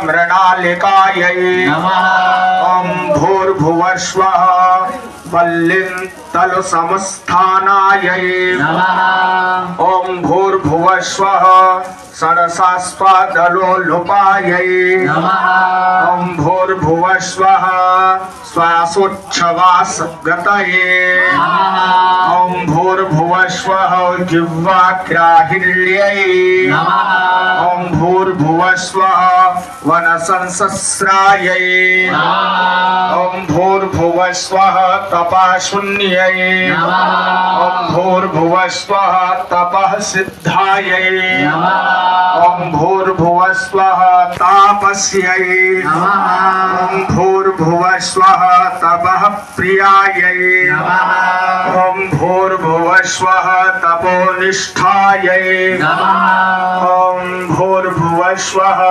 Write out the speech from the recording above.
मृणालिकायै ॐ भूर्भुवस्वः वल्लीं तलुसंस्थानायै ॐ भूर्भुवस्वः षडशास्पदलोलुपायै ॐ भूर्भुवस्वः श्वासोच्छ्वासगतये ॐ भूर्भुवस्वः जिह्वाग्राहिण्यै ॐ भूर्भुवस्वः वनसंसस्रायै ॐ भूर्भुवस्वः तपःशून्यै ॐ भूर्भुवस्वः तपः सिद्धायै ॐ भूर्भुवस्वः तापस्यै ॐ भूर्भुवस्वः तपः प्रियायै ॐ भूर्भुवस्वः तपोनिष्ठायै ॐ भूर्भुवस्वः